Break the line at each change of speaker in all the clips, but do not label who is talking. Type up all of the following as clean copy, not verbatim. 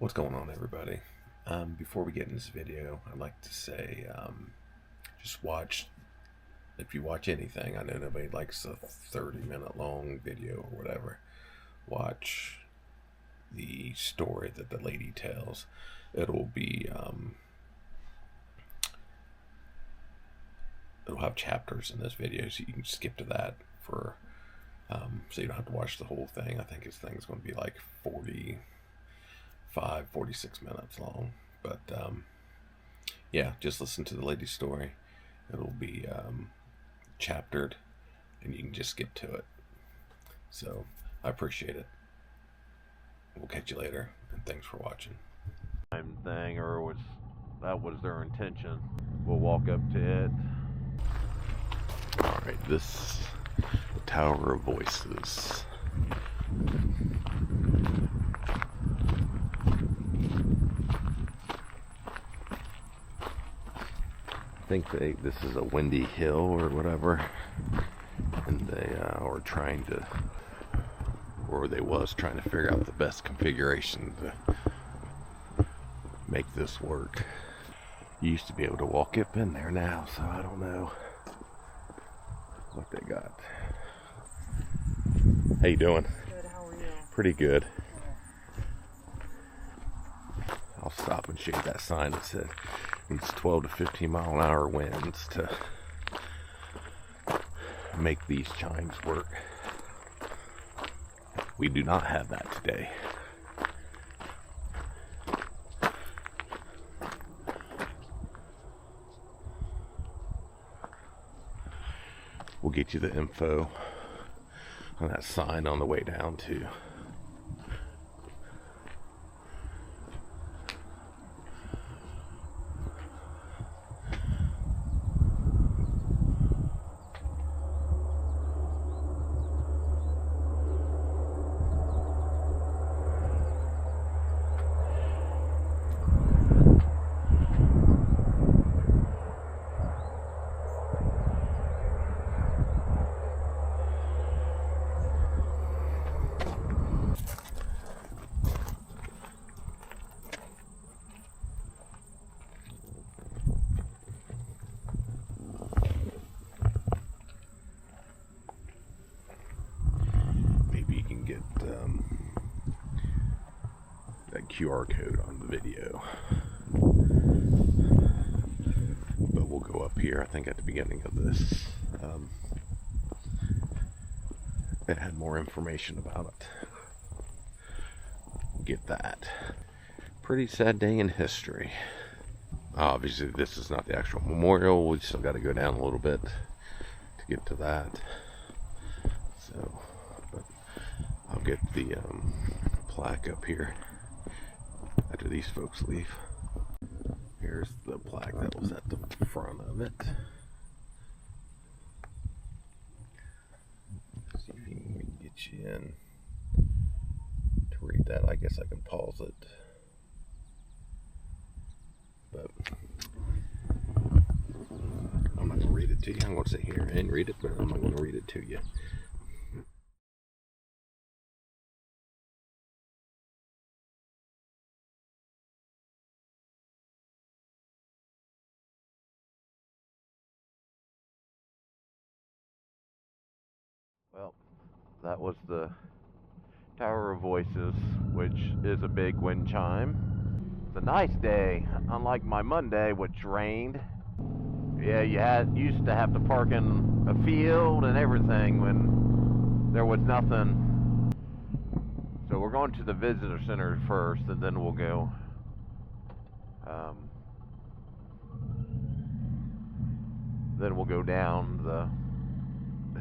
What's going on, everybody? Before we get into this video, I'd like to say, just watch, if you watch anything, I know nobody likes a 30-minute long video or whatever, watch the story that the lady tells. It'll be, it'll have chapters in this video, so you can skip to that for, so you don't have to watch the whole thing. I think this thing's going to be like 46 minutes long, but yeah, just listen to the lady's story. It'll be chaptered and you can just skip to it. So I appreciate it. We'll catch you later, and thanks for watching.
Thing, or that was their intention. We'll walk up to it.
All right, this Tower of Voices. I think this is a windy hill or whatever, and they were trying to, or they was trying to figure out the best configuration to make this work. You used to be able to walk up in there now, so I don't know what they got. How you doing?
Good, how are you?
Pretty good. I'll stop and show you that sign that said it's 12 to 15 mile an hour winds to make these chimes work. We do not have that today. We'll get you the info on that sign on the way down too. That QR code on the video, but we'll go up here. I think at the beginning of this it had more information about it. We'll get that. Pretty sad day in history. Obviously this is not the actual memorial. We still got to go down a little bit to get to that, so but I'll get the plaque up here after these folks leave. Here's the plaque that was at the front of it. See if we can get you in to read that. I guess I can pause it, but I'm not going to read it to you. I'm going to sit here and read it, but I'm not going to read it to you.
Well, that was the Tower of Voices, which is a big wind chime. It's a nice day, unlike my Monday, which rained. Yeah, you used to have to park in a field and everything when there was nothing. So we're going to the visitor center first, and then we'll go down the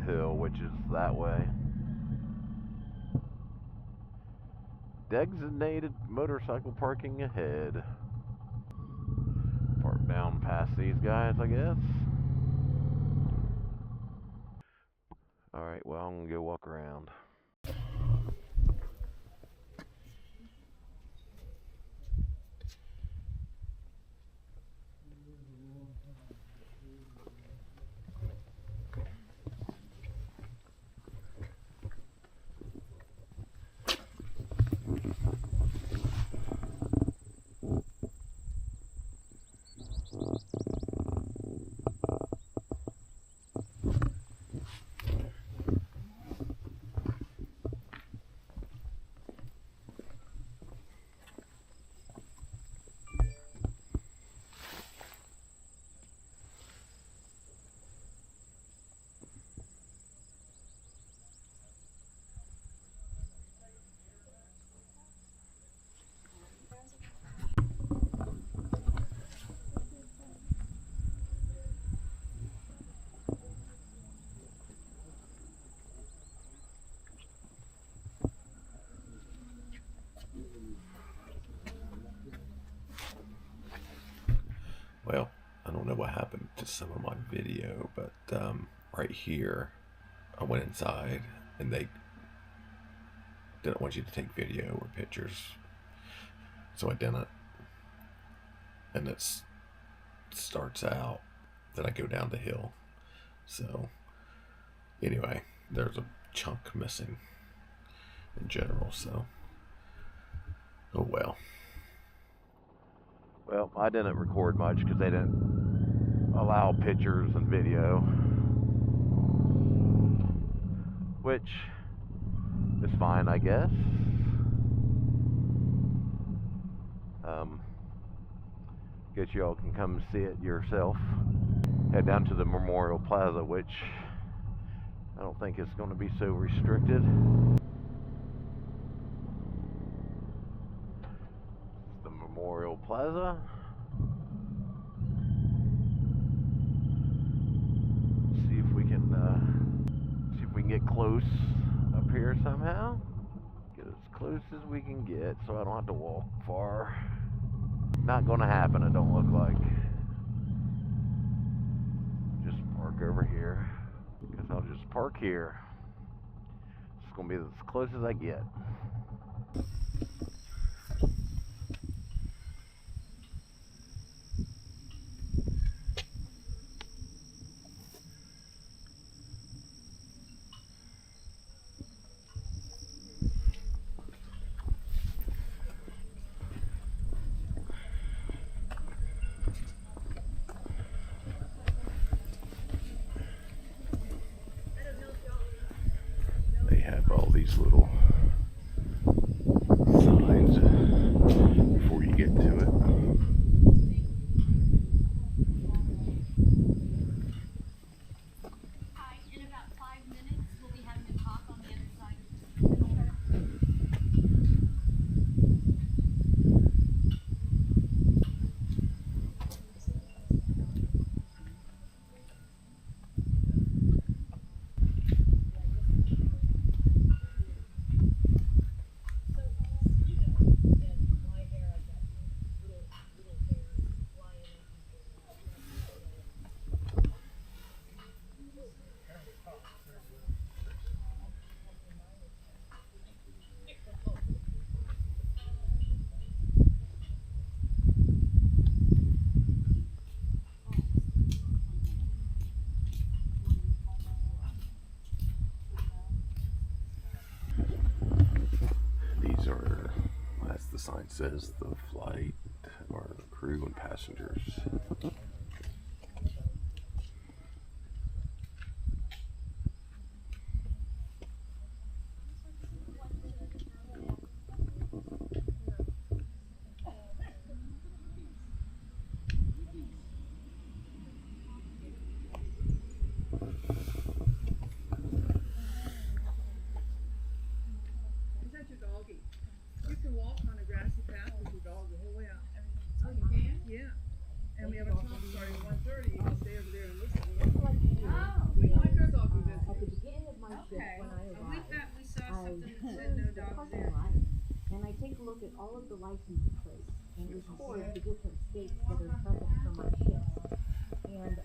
hill, which is that way. Designated motorcycle parking ahead. Park down past these guys, I guess. Alright, well, I'm gonna go walk around.
know what happened to some of my video, but right here, I went inside and they didn't want you to take video or pictures, so I didn't. And it starts out, then I go down the hill. So anyway, there's a chunk missing in general, so oh well.
Well, I didn't record much because they didn't allow pictures and video, which is fine, I guess. Guess y'all can come see it yourself. Head down to the Memorial Plaza, which I don't think it's going to be so restricted. The Memorial Plaza. See if we can get close up here somehow. Get as close as we can get, so I don't have to walk far. Not gonna happen, it don't look like. Just park over here. Guess I'll just park here. It's gonna be as close as I get.
They have all these little signs before you get to it.
Hi, in about 5 minutes, we'll be having a talk on the other side of the
These are, as the sign says, the flight or the crew and passengers.
Is that your doggy? You can walk on a grassy path with your dog the whole way out. Oh, you can? Yeah. And we have a talk starting at 1:30. You can stay over there and listen. We like our dog to visit.
At the beginning of my shift, when I
We
arrived,
we saw
I
something that
turn
said no
to the
dogs
parking
there.
lot, and I take a look at all of the license plates and record the different states that are present for my shift. And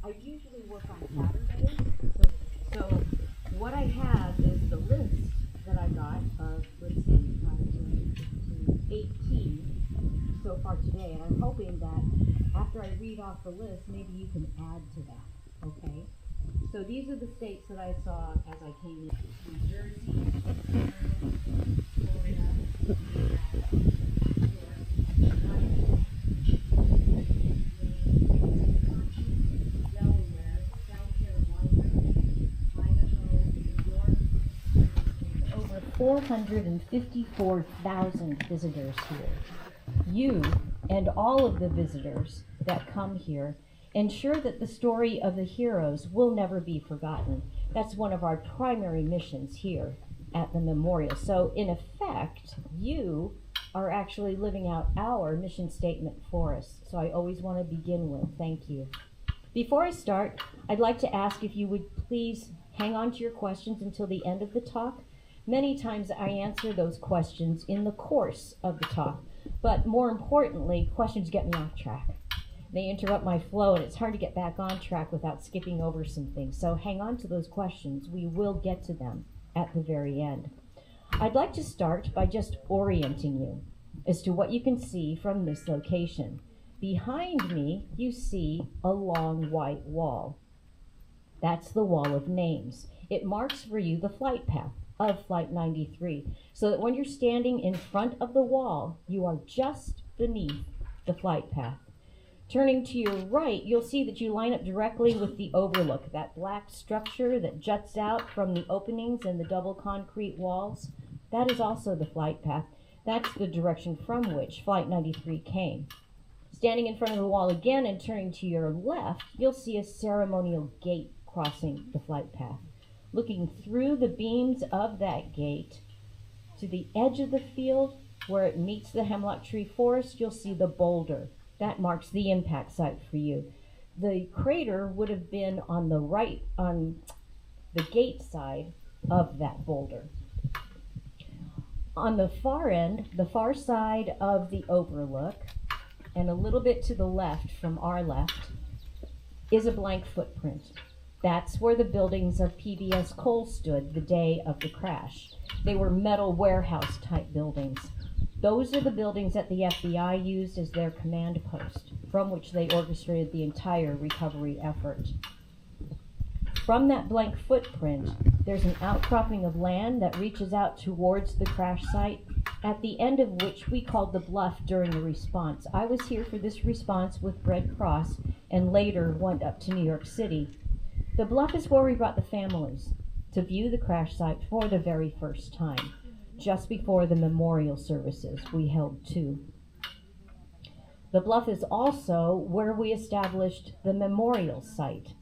I usually work on Saturdays, so what I have is the list that I got of, let's see, 18 so far today, and I'm hoping that after I read off the list, maybe you can add to that, okay? So these are the states that I saw as I came in. New Jersey, Florida, Delaware, South Carolina, Idaho, New York. Over 454,000 visitors here. You and all of the visitors that come here ensure that the story of the heroes will never be forgotten. That's one of our primary missions here at the memorial. So in effect, you are actually living out our mission statement for us. So I always want to begin with thank you. Before I start, I'd like to ask if you would please hang on to your questions until the end of the talk. Many times I answer those questions in the course of the talk, but more importantly, questions get me off track. They interrupt my flow, and it's hard to get back on track without skipping over some things. So hang on to those questions. We will get to them at the very end. I'd like to start by just orienting you as to what you can see from this location. Behind me, you see a long white wall. That's the wall of names. It marks for you the flight path of Flight 93, so that when you're standing in front of the wall, you are just beneath the flight path. Turning to your right, you'll see that you line up directly with the overlook, that black structure that juts out from the openings in the double concrete walls. That is also the flight path. That's the direction from which Flight 93 came. Standing in front of the wall again and turning to your left, you'll see a ceremonial gate crossing the flight path. Looking through the beams of that gate to the edge of the field where it meets the hemlock tree forest, you'll see the boulder. That marks the impact site for you. The crater would have been on the right, on the gate side of that boulder. On the far end, the far side of the overlook, and a little bit to the left from our left, is a blank footprint. That's where the buildings of PBS Coal stood the day of the crash. They were metal warehouse type buildings. Those are the buildings that the FBI used as their command post, from which they orchestrated the entire recovery effort. From that blank footprint, there's an outcropping of land that reaches out towards the crash site, at the end of which we called the bluff during the response. I was here for this response with Red Cross and later went up to New York City. The bluff is where we brought the families to view the crash site for the very first time, just before the memorial services. We held 2. The bluff is also where we established the memorial site.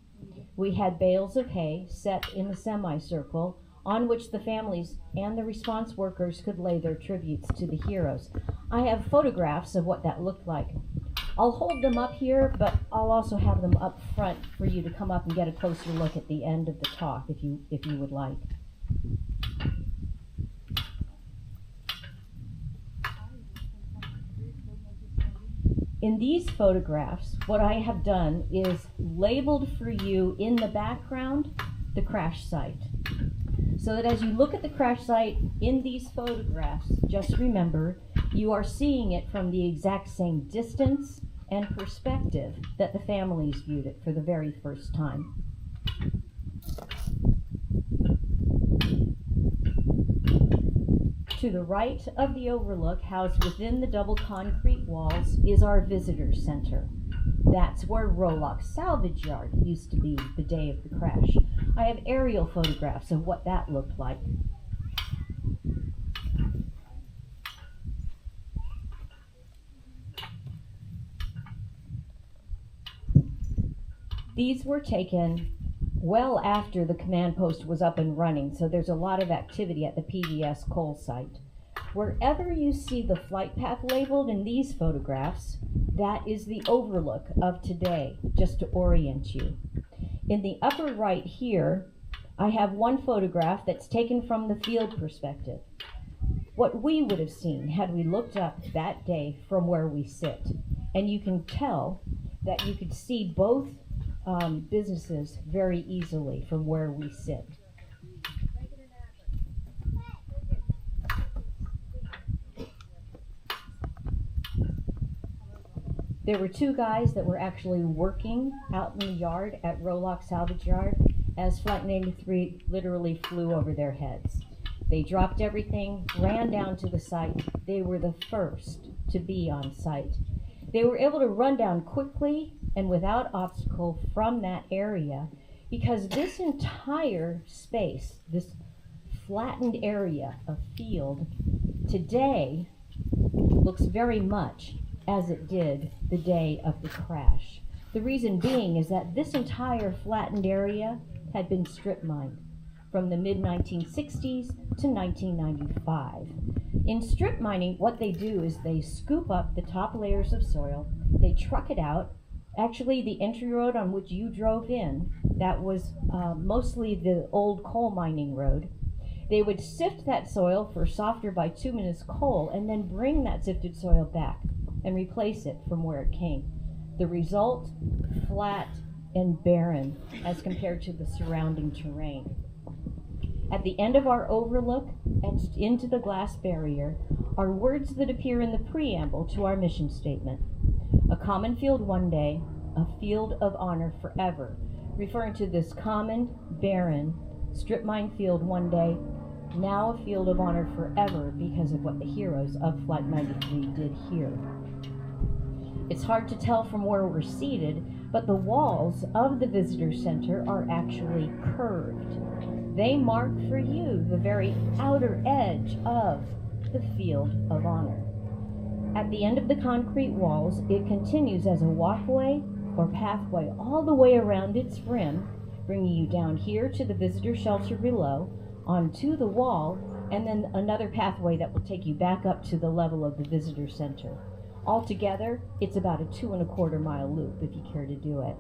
We had bales of hay set in the semicircle on which the families and the response workers could lay their tributes to the heroes. I have photographs of what that looked like. I'll hold them up here, but I'll also have them up front for you to come up and get a closer look at the end of the talk if you would like. In these photographs, what I have done is labeled for you in the background the crash site. So that as you look at the crash site in these photographs, just remember you are seeing it from the exact same distance and perspective that the families viewed it for the very first time. To the right of the overlook, housed within the double concrete walls, is our visitor center. That's where Rolock Salvage Yard used to be the day of the crash. I have aerial photographs of what that looked like. These were taken well after the command post was up and running, so there's a lot of activity at the PBS coal site. Wherever you see the flight path labeled in these photographs, that is the overlook of today, just to orient you. In the upper right here, I have one photograph that's taken from the field perspective. What we would have seen had we looked up that day from where we sit. And you can tell that you could see both businesses very easily from where we sit. There were 2 guys that were actually working out in the yard at Rolock Salvage Yard as Flight 93 literally flew over their heads. They dropped everything, ran down to the site. They were the first to be on site. They were able to run down quickly and without obstacle from that area because this entire space, this flattened area of field, today looks very much as it did the day of the crash. The reason being is that this entire flattened area had been strip mined from the mid-1960s to 1995. In strip mining, what they do is they scoop up the top layers of soil, they truck it out. Actually, the entry road on which you drove in, that was mostly the old coal mining road. They would sift that soil for softer bituminous coal and then bring that sifted soil back and replace it from where it came. The result, flat and barren as compared to the surrounding terrain. At the end of our overlook, etched into the glass barrier, are words that appear in the preamble to our mission statement. A common field one day, a field of honor forever, referring to this common, barren, strip mine field one day, now a field of honor forever because of what the heroes of Flight 93 did here. It's hard to tell from where we're seated, but the walls of the visitor center are actually curved. They mark for you the very outer edge of the field of honor. At the end of the concrete walls, it continues as a walkway or pathway all the way around its rim, bringing you down here to the visitor shelter below, onto the wall, and then another pathway that will take you back up to the level of the visitor center. Altogether, it's about a 2¼ mile loop if you care to do it.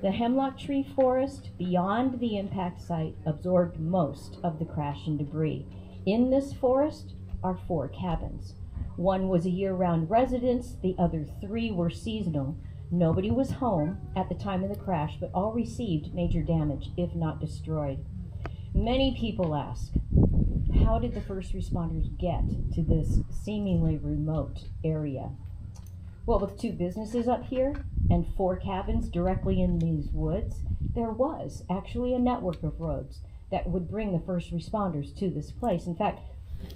The hemlock tree forest beyond the impact site absorbed most of the crash and debris. In this forest are 4 cabins. One was a year-round residence, the other 3 were seasonal. Nobody was home at the time of the crash, but all received major damage, if not destroyed. Many people ask, how did the first responders get to this seemingly remote area? Well, with 2 businesses up here and 4 cabins directly in these woods, there was actually a network of roads that would bring the first responders to this place. In fact,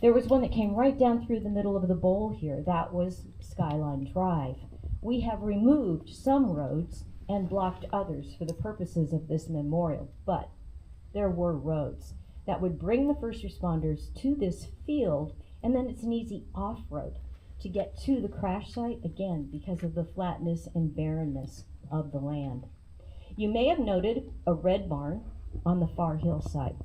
there was one that came right down through the middle of the bowl here. That was Skyline Drive. We have removed some roads and blocked others for the purposes of this memorial, but there were roads that would bring the first responders to this field, and then it's an easy off-road to get to the crash site, again, because of the flatness and barrenness of the land. You may have noted a red barn on the far hillside.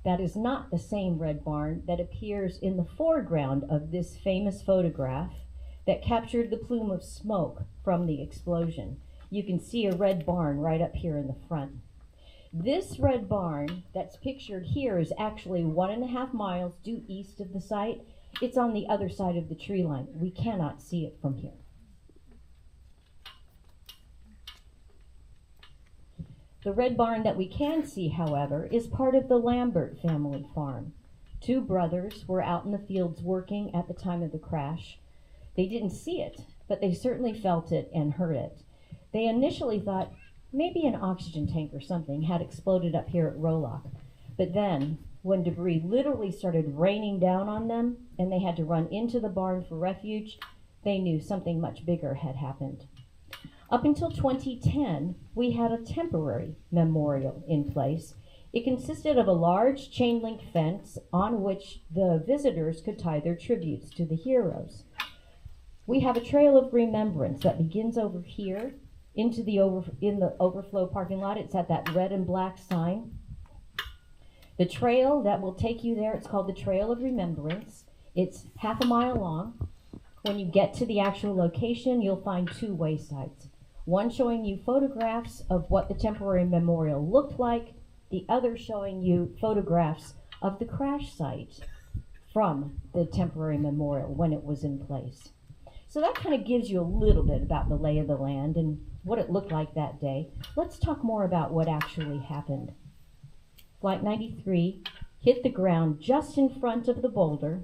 That is not the same red barn that appears in the foreground of this famous photograph that captured the plume of smoke from the explosion. You can see a red barn right up here in the front. This red barn that's pictured here is actually 1½ miles due east of the site. It's on the other side of the tree line. We cannot see it from here. The red barn that we can see, however, is part of the Lambert family farm. 2 brothers were out in the fields working at the time of the crash. They didn't see it, but they certainly felt it and heard it. They initially thought maybe an oxygen tank or something had exploded up here at Rolock. But then, when debris literally started raining down on them and they had to run into the barn for refuge, they knew something much bigger had happened. Up until 2010, we had a temporary memorial in place. It consisted of a large chain link fence on which the visitors could tie their tributes to the heroes. We have a trail of remembrance that begins over here into the overflow parking lot. It's at that red and black sign. The trail that will take you there, it's called the Trail of Remembrance. It's 1/2 mile long. When you get to the actual location, you'll find 2 waysides. One showing you photographs of what the temporary memorial looked like, the other showing you photographs of the crash site from the temporary memorial when it was in place. So that kind of gives you a little bit about the lay of the land and what it looked like that day. Let's talk more about what actually happened. Flight 93 hit the ground just in front of the boulder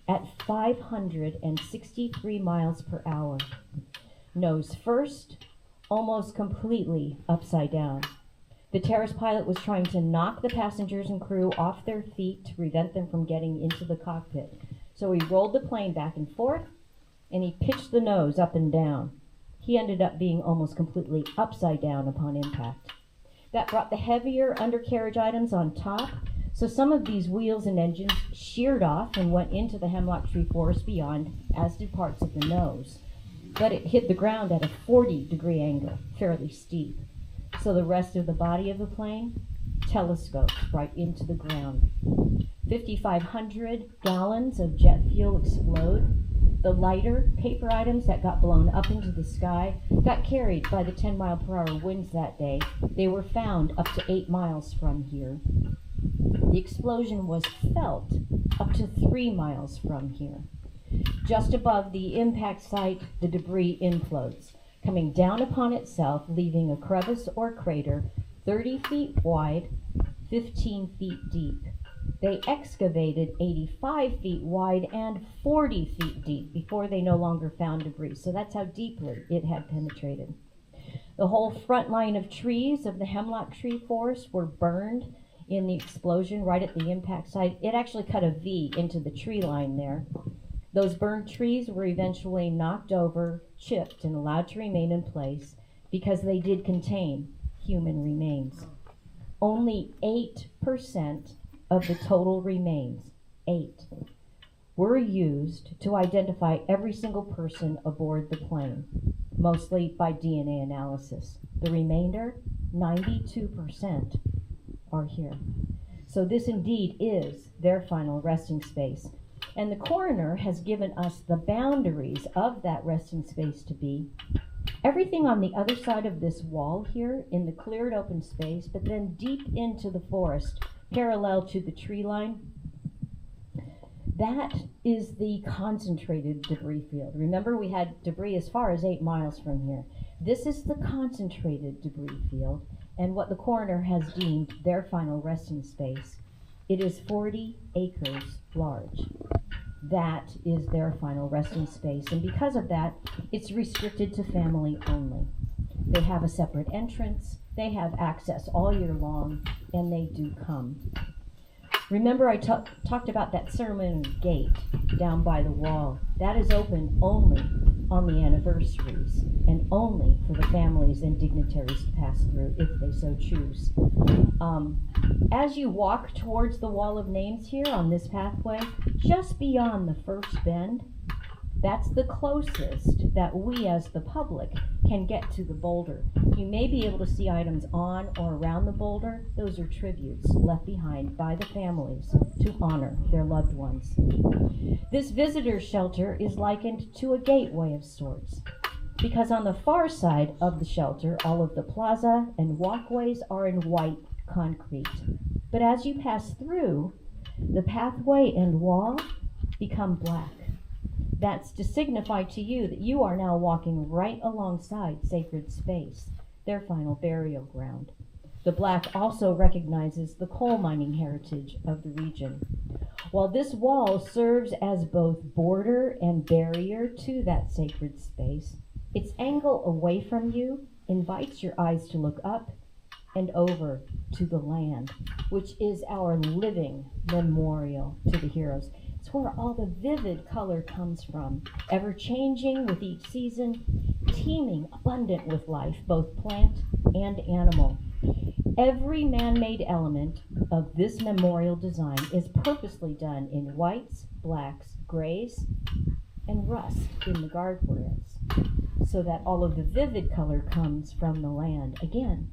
at 563 miles per hour. Nose first, almost completely upside down. The terrace pilot was trying to knock the passengers and crew off their feet to prevent them from getting into the cockpit. So he rolled the plane back and forth, and he pitched the nose up and down. He ended up being almost completely upside down upon impact. That brought the heavier undercarriage items on top, so some of these wheels and engines sheared off and went into the hemlock tree forest beyond, as did parts of the nose. But it hit the ground at a 40-degree angle, fairly steep. So the rest of the body of the plane telescoped right into the ground. 5,500 gallons of jet fuel explode. The lighter paper items that got blown up into the sky got carried by the 10-mile-per-hour winds that day. They were found up to 8 miles from here. The explosion was felt up to 3 miles from here. Just above the impact site, the debris implodes, coming down upon itself, leaving a crevice or crater 30 feet wide, 15 feet deep. They excavated 85 feet wide and 40 feet deep before they no longer found debris. So that's how deeply it had penetrated. The whole front line of trees of the hemlock tree forest were burned in the explosion right at the impact site. It actually cut a V into the tree line there. Those burned trees were eventually knocked over, chipped, and allowed to remain in place because they did contain human remains. Only 8% of the total remains, 8, were used to identify every single person aboard the plane, mostly by DNA analysis. The remainder, 92%, are here. So this indeed is their final resting space. And the coroner has given us the boundaries of that resting space to be everything on the other side of this wall here in the cleared open space, but then deep into the forest, parallel to the tree line. That is the concentrated debris field. Remember, we had debris as far as 8 miles from here. This is the concentrated debris field, and what the coroner has deemed their final resting space. It is 40 acres large. That is their final resting space, and because of that, it's restricted to family only. They have a separate entrance, they have access all year long, and they do come. Remember I talked about that ceremony gate down by the wall. That is open only on the anniversaries and only for the families and dignitaries to pass through if they so choose. As you walk towards the wall of names here on this pathway, just beyond the first bend, that's the closest that we as the public can get to the boulder. You may be able to see items on or around the boulder. Those are tributes left behind by the families to honor their loved ones. This visitor shelter is likened to a gateway of sorts, because on the far side of the shelter, all of the plaza and walkways are in white concrete. But as you pass through, the pathway and wall become black. That's to signify to you that you are now walking right alongside sacred space, their final burial ground. The black also recognizes the coal mining heritage of the region. While this wall serves as both border and barrier to that sacred space, its angle away from you invites your eyes to look up and over to the land, which is our living memorial to the heroes. It's where all the vivid color comes from, ever changing with each season, teeming, abundant with life, both plant and animal. Every man-made element of this memorial design is purposely done in whites, blacks, grays, and rust in the guardrails, so that all of the vivid color comes from the land. Again,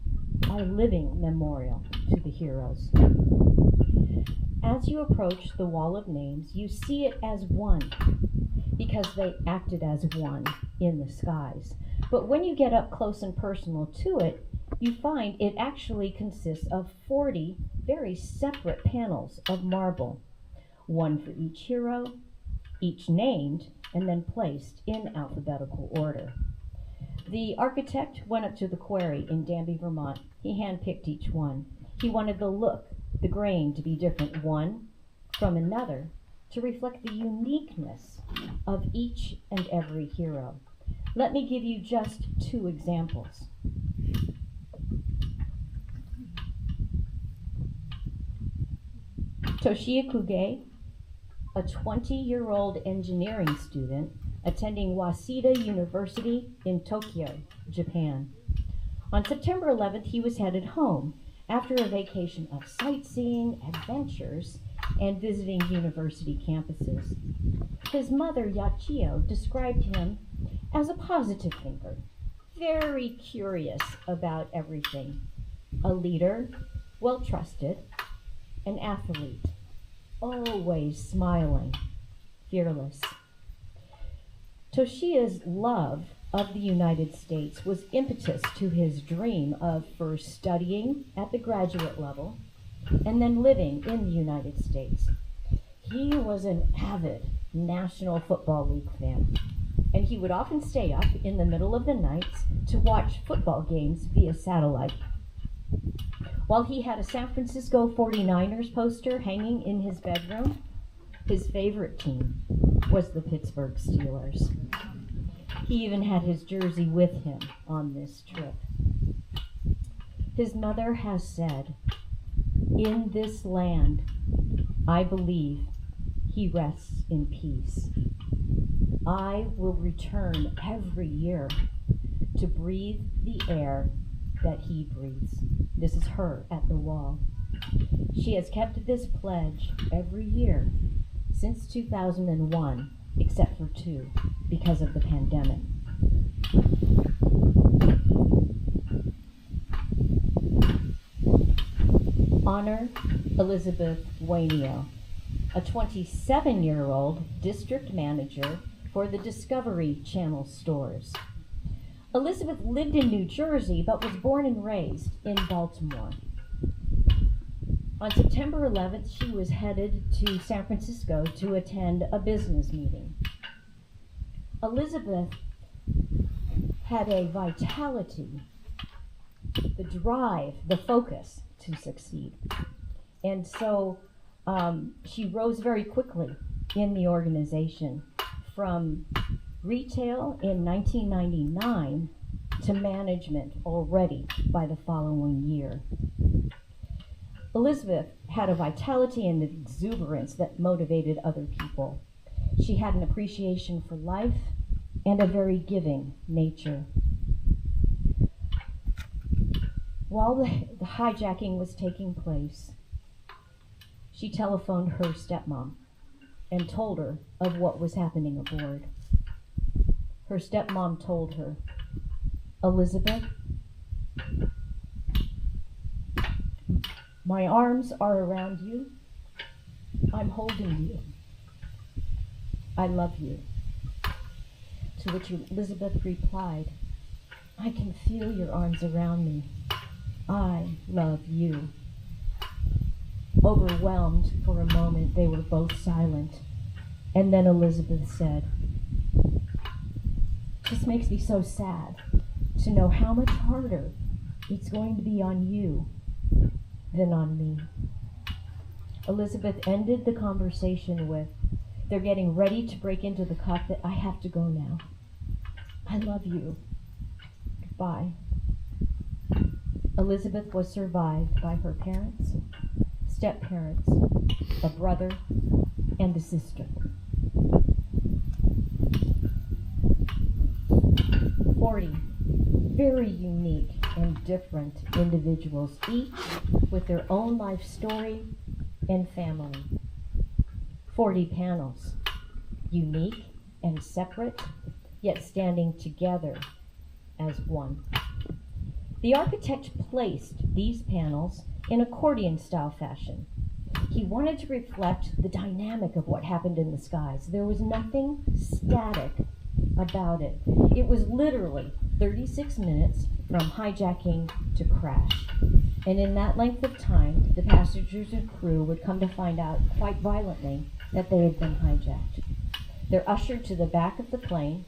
our living memorial to the heroes. As you approach the wall of names, you see it as one, because they acted as one in the skies. But when you get up close and personal to it, you find it actually consists of 40 very separate panels of marble, one for each hero, each named, and then placed in alphabetical order. The architect went up to the quarry in Danby, Vermont. He handpicked each one. He wanted the look, the grain to be different one from another to reflect the uniqueness of each and every hero. Let me give you just 2 examples. Toshiya Kuge, a 20-year-old engineering student attending Waseda University in Tokyo, Japan. On September 11th, he was headed home after a vacation of sightseeing, adventures, and visiting university campuses. His mother, Yachio, described him as a positive thinker, very curious about everything, a leader, well-trusted, an athlete, always smiling, fearless. Toshiya's love of the United States was impetus to his dream of first studying at the graduate level and then living in the United States. He was an avid National Football League fan, and he would often stay up in the middle of the nights to watch football games via satellite. While he had a San Francisco 49ers poster hanging in his bedroom, his favorite team was the Pittsburgh Steelers. He even had his jersey with him on this trip. His mother has said, "In this land, I believe he rests in peace. I will return every year to breathe the air that he breathes." This is her at the wall. She has kept this pledge every year since 2001, except for 2, because of the pandemic. Honor Elizabeth Wainio, a 27-year-old district manager for the Discovery Channel stores. Elizabeth lived in New Jersey but was born and raised in Baltimore. On September 11th, she was headed to San Francisco to attend a business meeting. Elizabeth had a vitality, the drive, the focus to succeed. And so she rose very quickly in the organization from retail in 1999 to management already by the following year. Elizabeth had a vitality and exuberance that motivated other people. She had an appreciation for life and a very giving nature. While the hijacking was taking place, she telephoned her stepmom and told her of what was happening aboard. Her stepmom told her, "Elizabeth, my arms are around you. I'm holding you. I love you." To which Elizabeth replied, "I can feel your arms around me. I love you." Overwhelmed for a moment, they were both silent. And then Elizabeth said, "This makes me so sad to know how much harder it's going to be on you than on me." Elizabeth ended the conversation with, "They're getting ready to break into the cockpit. I have to go now. I love you. Goodbye." Elizabeth was survived by her parents, step-parents, a brother, and a sister. 40 very unique and different individuals, each with their own life story and family. 40 panels, unique and separate, yet standing together as one. The architect placed these panels in accordion-style fashion. He wanted to reflect the dynamic of what happened in the skies. There was nothing static about it. It was literally 36 minutes from hijacking to crash. And in that length of time, the passengers and crew would come to find out quite violently that they had been hijacked. They're ushered to the back of the plane.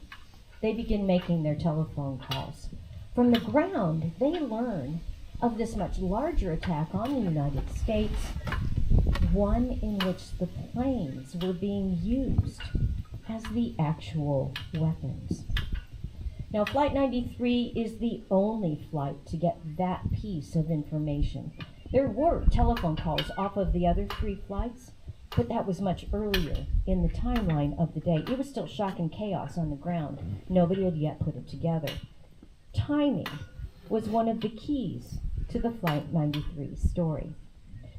They begin making their telephone calls. From the ground, they learn of this much larger attack on the United States, one in which the planes were being used as the actual weapons. Now, Flight 93 is the only flight to get that piece of information. There were telephone calls off of the other 3 flights, but that was much earlier in the timeline of the day. It was still shock and chaos on the ground. Nobody had yet put it together. Timing was one of the keys to the Flight 93 story.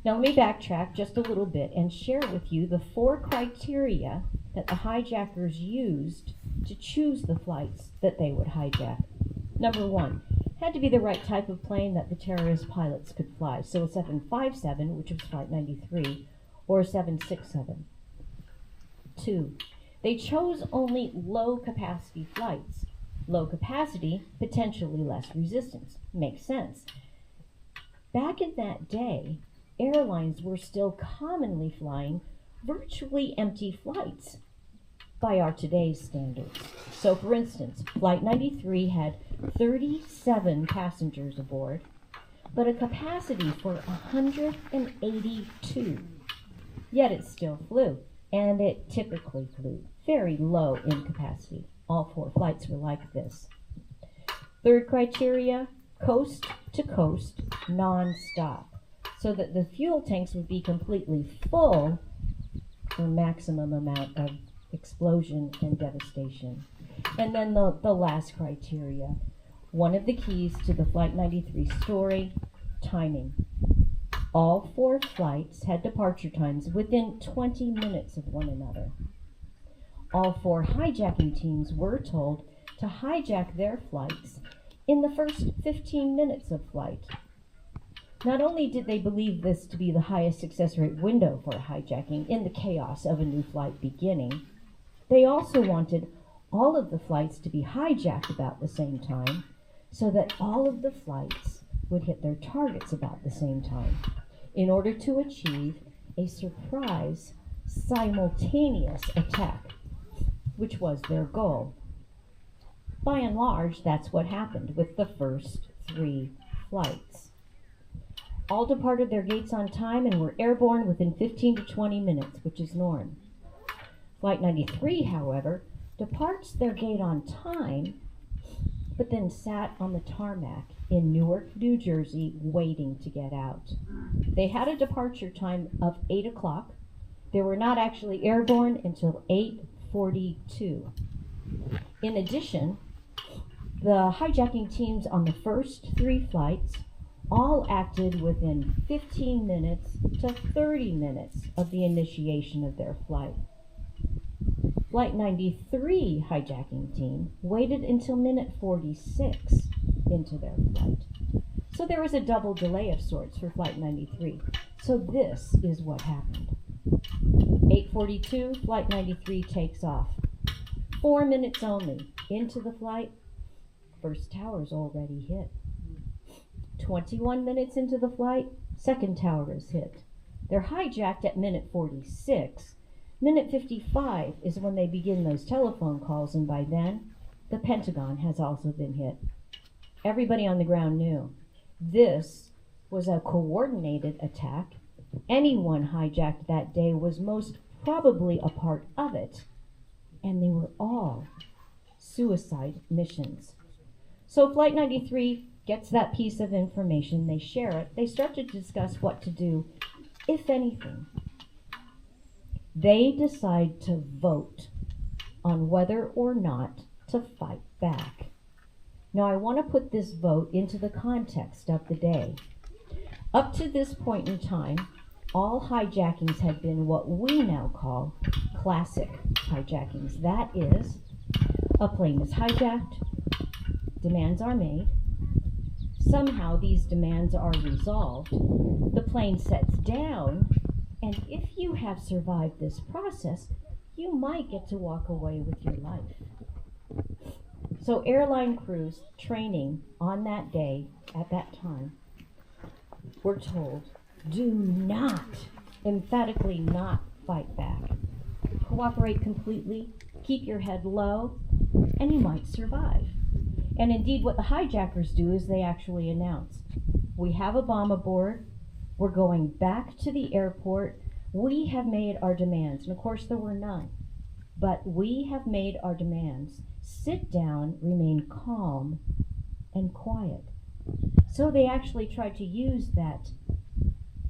Now let me backtrack just a little bit and share with you the 4 criteria that the hijackers used to choose the flights that they would hijack. Number 1, had to be the right type of plane that the terrorist pilots could fly. So a 757, which was Flight 93, or a 767. 2, they chose only low-capacity flights. Low capacity, potentially less resistance. Makes sense. Back in that day, airlines were still commonly flying virtually empty flights. by our today's standards. So for instance, Flight 93 had 37 passengers aboard, but a capacity for 182. Yet it still flew, and it typically flew very low in capacity. All 4 flights were like this. Third criteria, coast to coast, non-stop, so that the fuel tanks would be completely full for maximum amount of explosion and devastation. And then the last criteria, one of the keys to the Flight 93 story, timing. All 4 flights had departure times within 20 minutes of one another. All 4 hijacking teams were told to hijack their flights in the first 15 minutes of flight. Not only did they believe this to be the highest success rate window for hijacking in the chaos of a new flight beginning, they also wanted all of the flights to be hijacked about the same time so that all of the flights would hit their targets about the same time in order to achieve a surprise simultaneous attack, which was their goal. By and large, that's what happened with the first 3 flights. All departed their gates on time and were airborne within 15 to 20 minutes, which is norm. Flight 93, however, departs their gate on time, but then sat on the tarmac in Newark, New Jersey, waiting to get out. They had a departure time of 8 o'clock. They were not actually airborne until 8:42. In addition, the hijacking teams on the first 3 flights all acted within 15 minutes to 30 minutes of the initiation of their flight. Flight 93 hijacking team waited until minute 46 into their flight. So there was a double delay of sorts for Flight 93. So this is what happened. 8:42, Flight 93 takes off. 4 minutes only into the flight, first tower's already hit. 21 minutes into the flight, second tower is hit. They're hijacked at minute 46. Minute 55 is when they begin those telephone calls, and by then, the Pentagon has also been hit. Everybody on the ground knew this was a coordinated attack. Anyone hijacked that day was most probably a part of it, and they were all suicide missions. So Flight 93 gets that piece of information, they share it, they start to discuss what to do, if anything. They decide to vote on whether or not to fight back. Now I want to put this vote into the context of the day. Up to this point in time, all hijackings had been what we now call classic hijackings. That is, a plane is hijacked, demands are made, somehow these demands are resolved, the plane sets down, and if you have survived this process, you might get to walk away with your life. So airline crews training on that day, at that time, were told, do not, emphatically not fight back. Cooperate completely, keep your head low, and you might survive. And indeed, what the hijackers do is they actually announce, we have a bomb aboard, we're going back to the airport, we have made our demands. And of course there were none, but we have made our demands. Sit down, remain calm and quiet. So they actually tried to use that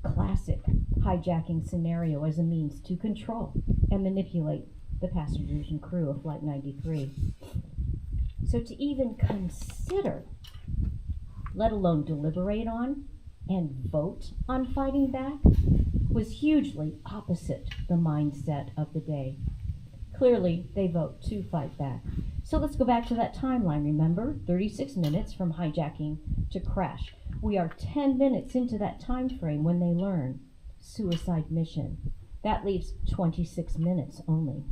classic hijacking scenario as a means to control and manipulate the passengers and crew of Flight 93. So to even consider, let alone deliberate on and vote on fighting back, was hugely opposite the mindset of the day. Clearly, they vote to fight back. So let's go back to that timeline, remember? 36 minutes from hijacking to crash. We are 10 minutes into that time frame when they learn suicide mission. That leaves 26 minutes only.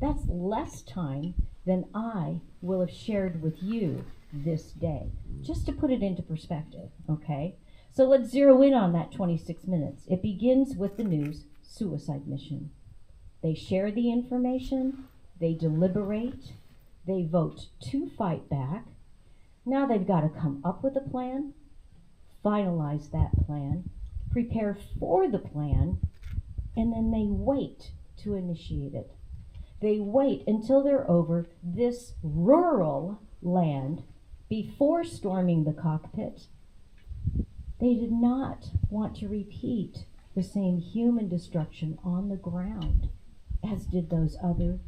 That's less time than I will have shared with you this day, just to put it into perspective, okay? So let's zero in on that 26 minutes. It begins with the news, suicide mission. They share the information, They deliberate, they vote to fight back. Now they've got to come up with a plan, finalize that plan, prepare for the plan, and then they wait to initiate it. They wait until they're over this rural land before storming the cockpit. They did not want to repeat the same human destruction on the ground as did those other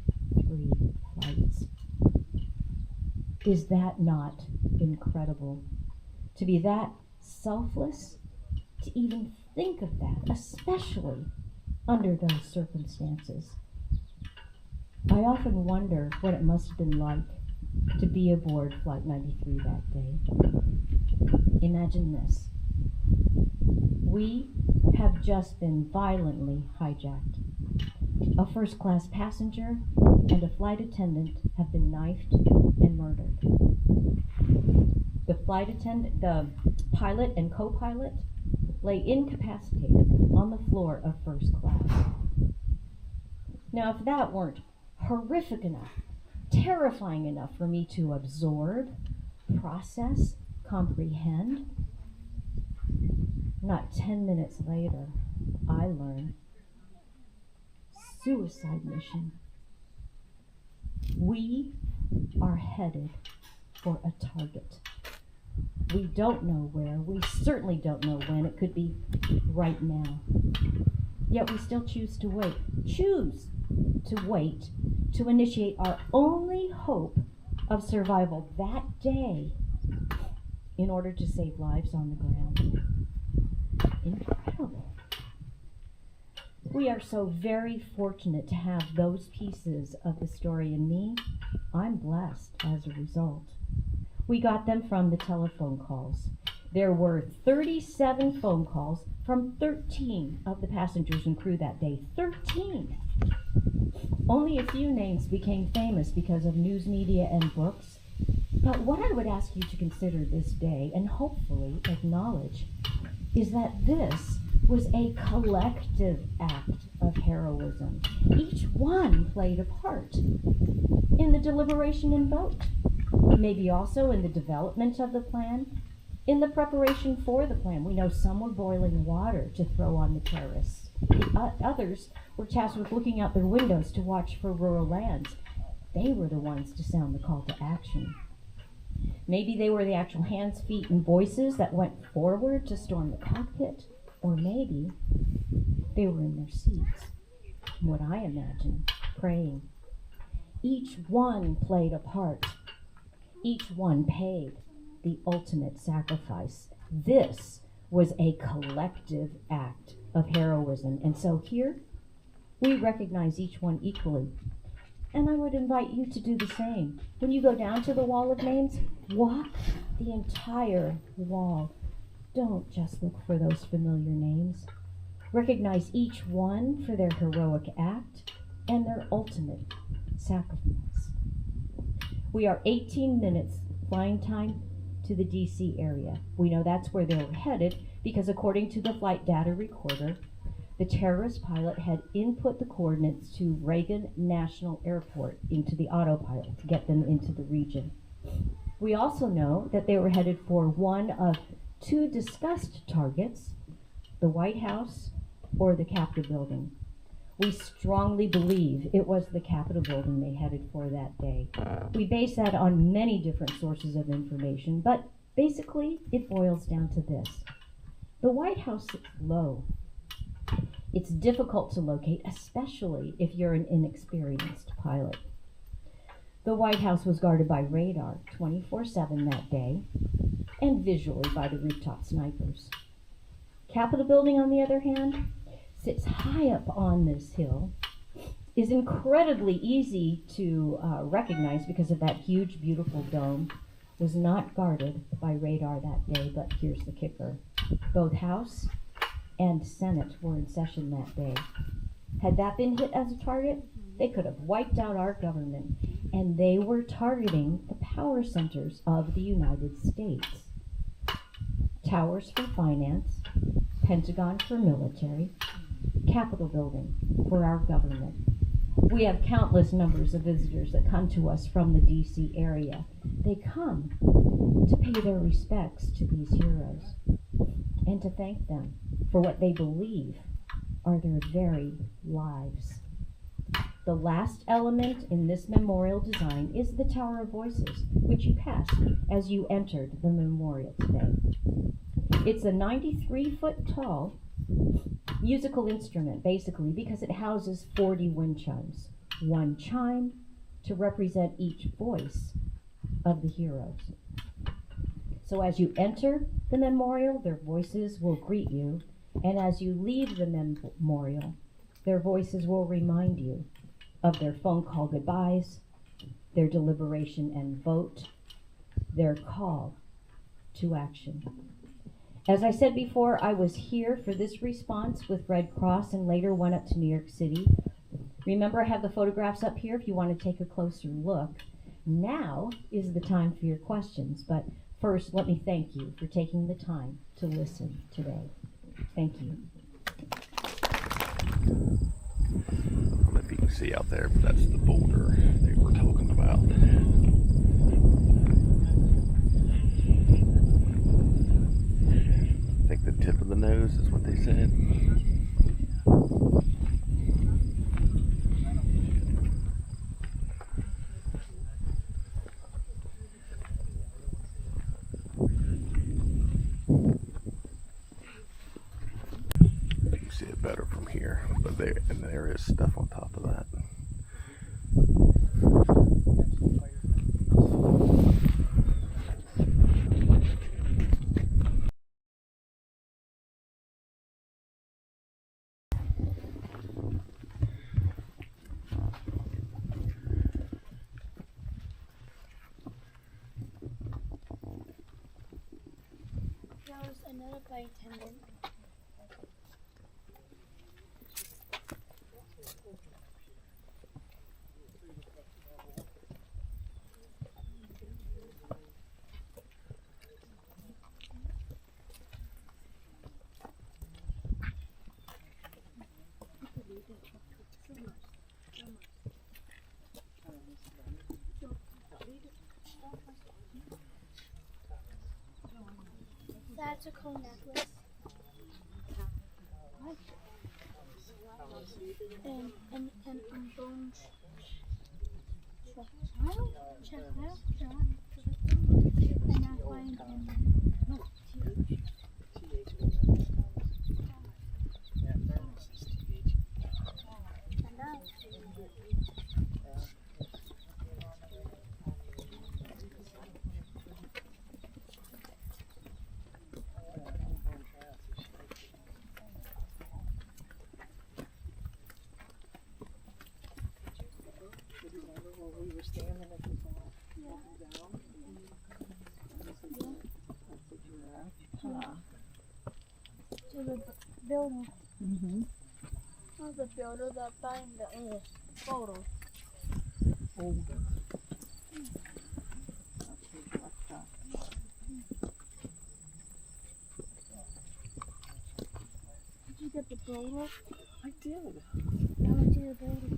3 flights. Is that not incredible? To be that selfless, to even think of that, especially under those circumstances. I often wonder what it must have been like to be aboard Flight 93 that day. Imagine this. We have just been violently hijacked. A first-class passenger and a flight attendant have been knifed and murdered. The pilot and co-pilot lay incapacitated on the floor of first class. Now, if that weren't horrific enough, terrifying enough for me to absorb, process, comprehend, not 10 minutes later, I learn suicide mission. We are headed for a target. We don't know where. We certainly don't know when. It could be right now. Yet we still choose to wait. Choose to wait to initiate our only hope of survival that day in order to save lives on the ground. Incredible. We are so very fortunate to have those pieces of the story in me. I'm blessed as a result. We got them from the telephone calls. There were 37 phone calls from 13 of the passengers and crew that day. 13! Only a few names became famous because of news media and books. But what I would ask you to consider this day, and hopefully acknowledge, is that this was a collective act of heroism. Each one played a part in the deliberation and vote, maybe also in the development of the plan, in the preparation for the plan. We know some were boiling water to throw on the terrorists. Others were tasked with looking out their windows to watch for rural lands. They were the ones to sound the call to action. Maybe they were the actual hands, feet, and voices that went forward to storm the cockpit. Or maybe they were in their seats, what I imagine, praying. Each one played a part. Each one paid the ultimate sacrifice. This was a collective act of heroism. And so here, we recognize each one equally. And I would invite you to do the same. When you go down to the wall of names, walk the entire wall. Don't just look for those familiar names. Recognize each one for their heroic act and their ultimate sacrifice. We are 18 minutes flying time to the DC area. We know that's where they were headed because according to the flight data recorder, the terrorist pilot had input the coordinates to Reagan National Airport into the autopilot to get them into the region. We also know that they were headed for one of 2 discussed targets, the White House or the Capitol building. We strongly believe it was the Capitol building they headed for that day. We base that on many different sources of information, but basically it boils down to this. The White House sits low. It's difficult to locate, especially if you're an inexperienced pilot. The White House was guarded by radar 24/7 that day, and visually by the rooftop snipers. Capitol building, on the other hand, sits high up on this hill, is incredibly easy to recognize because of that huge, beautiful dome, was not guarded by radar that day, but here's the kicker. Both House and Senate were in session that day. Had that been hit as a target, they could have wiped out our government, and they were targeting the power centers of the United States. Towers for finance, Pentagon for military, Capitol building for our government. We have countless numbers of visitors that come to us from the DC area. They come to pay their respects to these heroes and to thank them for what they believe are their very lives. The last element in this memorial design is the Tower of Voices, which you passed as you entered the memorial today. It's a 93-foot tall musical instrument, basically, because it houses 40 wind chimes, one chime to represent each voice of the heroes. So as you enter the memorial, their voices will greet you, and as you leave the memorial, their voices will remind you of their phone call goodbyes, their deliberation and vote, their call to action. As I said before, I was here for this response with Red Cross and later went up to New York City. Remember, I have the photographs up here if you want to take a closer look. Now is the time for your questions, but first, let me thank you for taking the time to listen today. Thank you.
I don't know if you can see out there, but that's the boulder they were talking about. I think the tip of the nose is what they said. You can see it better from here, but there is stuff on top of that.
There was another flight attendant. That's a cool necklace. And bones. And that's why
We were standing at the top, down.
to the building.
Mm-hmm.
Oh, the builder that found the photo.
Older. That's his laptop.
Did you get the photo?
I did.
I went to the building.